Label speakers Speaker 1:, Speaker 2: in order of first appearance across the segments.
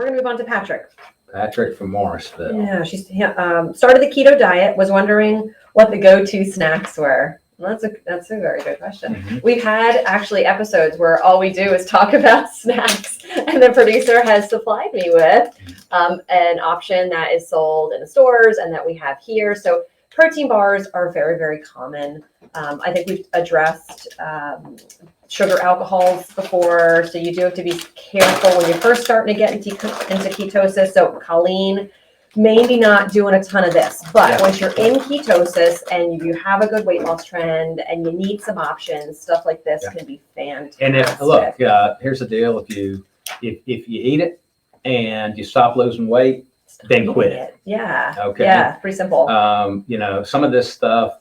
Speaker 1: we're gonna move on to Patrick.
Speaker 2: Patrick from Morrisville.
Speaker 1: Yeah, she's started the keto diet, was wondering what the go-to snacks were. Well, that's a very good question.
Speaker 2: Mm-hmm.
Speaker 1: We've had actually episodes where all we do is talk about snacks, and the producer has supplied me with an option that is sold in the stores and that we have here. So protein bars are very, very common. I think we've addressed sugar alcohols before, so you do have to be careful when you're first starting to get into ketosis. So choline, maybe not doing a ton of this, but once you're in ketosis and you have a good weight loss trend and you need some options, stuff like this can be fantastic.
Speaker 2: And here's the deal: if you eat it and you stop losing weight, then quit it.
Speaker 1: Yeah.
Speaker 2: Okay.
Speaker 1: Yeah. Pretty simple.
Speaker 2: Some of this stuff,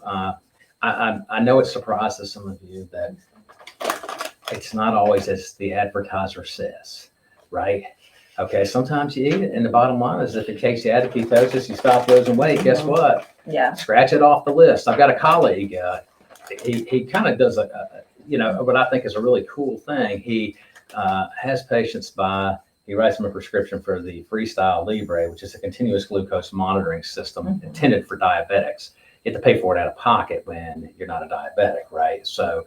Speaker 2: I know it surprises some of you that it's not always as the advertiser says, right? Okay. Sometimes you eat it, and the bottom line is if it takes you out of ketosis, you stop losing weight. Guess what?
Speaker 1: Yeah.
Speaker 2: Scratch it off the list. I've got a colleague. He kind of does what I think is a really cool thing. He has patients buy. He writes them a prescription for the Freestyle Libre, which is a continuous glucose monitoring system intended for diabetics. You have to pay for it out of pocket when you're not a diabetic, right? So,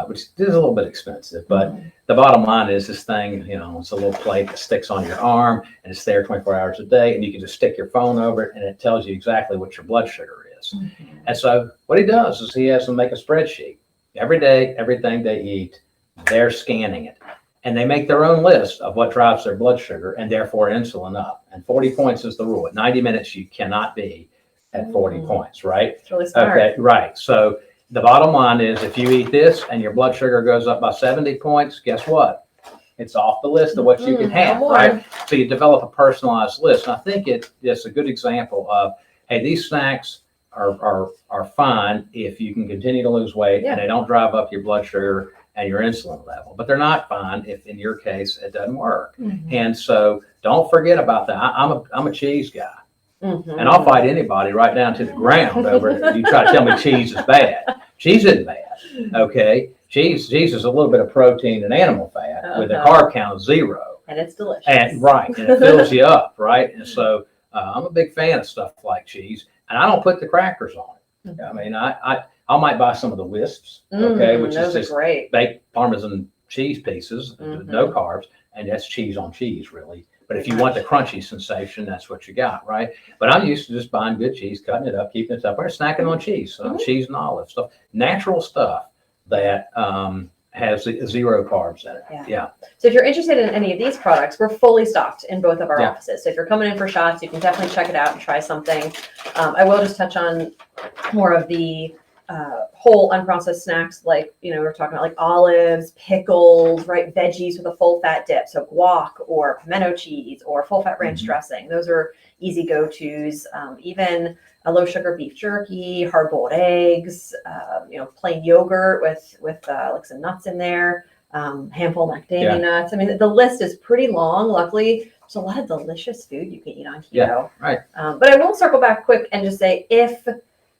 Speaker 2: which is a little bit expensive, but the bottom line is this thing, it's a little plate that sticks on your arm and it's there 24 hours a day, and you can just stick your phone over it and it tells you exactly what your blood sugar is. And so what he does is he has them make a spreadsheet. Every day, everything they eat, they're scanning it. And they make their own list of what drives their blood sugar and therefore insulin up. And 40 points is the rule. At 90 minutes, you cannot be at 40 points, right?
Speaker 1: It's really smart.
Speaker 2: Okay, right. So the bottom line is if you eat this and your blood sugar goes up by 70 points, guess what? It's off the list of what you can have, right? So you develop a personalized list. And I think it's a good example of, hey, these snacks are fine if you can continue to lose weight and they don't drive up your blood sugar and your insulin level, but they're not fine if, in your case, it doesn't work. And so don't forget about that. I'm a cheese guy, and I'll fight anybody right down to the ground over it. You try to tell me cheese is bad. Cheese isn't bad. Okay, cheese is a little bit of protein and animal fat with a carb count of 0,
Speaker 1: and it's delicious.
Speaker 2: And it fills you up, right? And so I'm a big fan of stuff like cheese, and I don't put the crackers on it. I mean, I might buy some of the wisps, which is just
Speaker 1: great
Speaker 2: baked Parmesan cheese pieces, no carbs, and that's cheese on cheese, really. But if you want the crunchy sensation, that's what you got, right? But I'm used to just buying good cheese, cutting it up, keeping it up, or snacking on cheese, cheese and olive stuff, natural stuff that has 0 carbs in it. Yeah.
Speaker 1: So if you're interested in any of these products, we're fully stocked in both of our offices. So if you're coming in for shots, you can definitely check it out and try something. I will just touch on more of the whole unprocessed snacks, like we're talking about like olives, pickles, right, veggies with a full fat dip, so guac or pimento cheese or full fat ranch dressing. Those are easy go-tos. Even a low sugar beef jerky, hard boiled eggs, plain yogurt with like some nuts in there, handful of macadamia nuts. I mean, the list is pretty long. Luckily, there's a lot of delicious food you can eat on keto.
Speaker 2: Yeah, right.
Speaker 1: But I will circle back quick and just say, if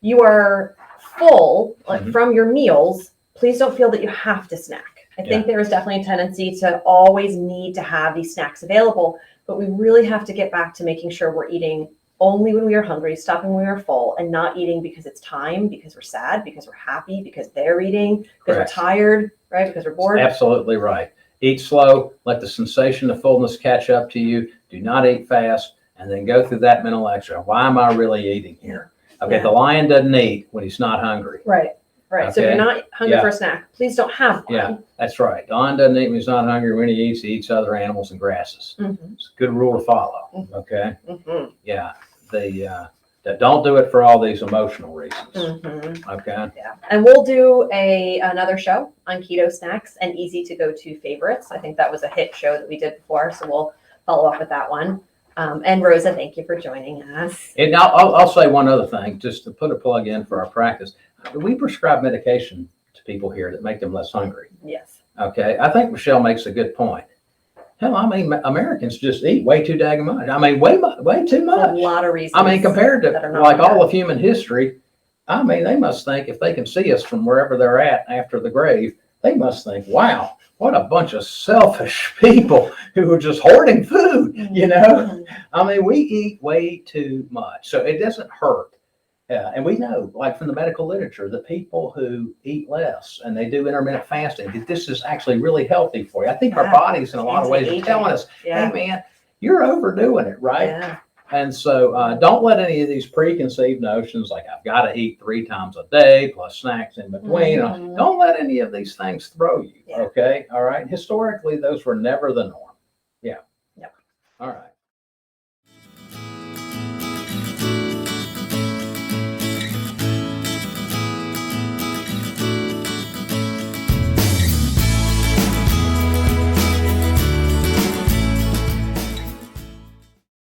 Speaker 1: you are full from your meals, please don't feel that you have to snack. I think there is definitely a tendency to always need to have these snacks available, but we really have to get back to making sure we're eating only when we are hungry, stopping when we are full, and not eating because it's time, because we're sad, because we're happy, because they're eating, because we're tired, right? Because we're bored.
Speaker 2: Absolutely right. Eat slow, let the sensation of fullness catch up to you. Do not eat fast, and then go through that mental exercise. Why am I really eating here? Okay, the lion doesn't eat when he's not hungry.
Speaker 1: Right. Okay. So if you're not hungry for a snack, please don't have one.
Speaker 2: Yeah, that's right. The lion doesn't eat when he's not hungry. When he eats other animals and grasses. It's a good rule to follow. Okay. Yeah. Don't do it for all these emotional reasons. Okay.
Speaker 1: Yeah. And we'll do another show on keto snacks and easy to go to favorites. I think that was a hit show that we did before, so we'll follow up with that one. And Rosa, thank you for joining us.
Speaker 2: And I'll say one other thing, just to put a plug in for our practice. We prescribe medication to people here that make them less hungry.
Speaker 1: Yes.
Speaker 2: Okay. I think Michelle makes a good point. Hell, I mean, Americans just eat way too dang much. I mean, way too much.
Speaker 1: A lot of reasons.
Speaker 2: I mean, compared to like all of human history, I mean, they must think if they can see us from wherever they're at after the grave, they must think, wow, what a bunch of selfish people who are just hoarding food, you know? I mean, we eat way too much, so it doesn't hurt. And we know, like from the medical literature, that people who eat less and they do intermittent fasting, that this is actually really healthy for you. I think our bodies, in a lot of ways, are telling us, hey, man, you're overdoing it, right?
Speaker 1: Yeah.
Speaker 2: And so don't let any of these preconceived notions, like I've got to eat 3 times a day plus snacks in between, don't let any of these things throw you, okay? All right? Historically, those were never the norm. Yeah.
Speaker 1: Yep.
Speaker 2: All right.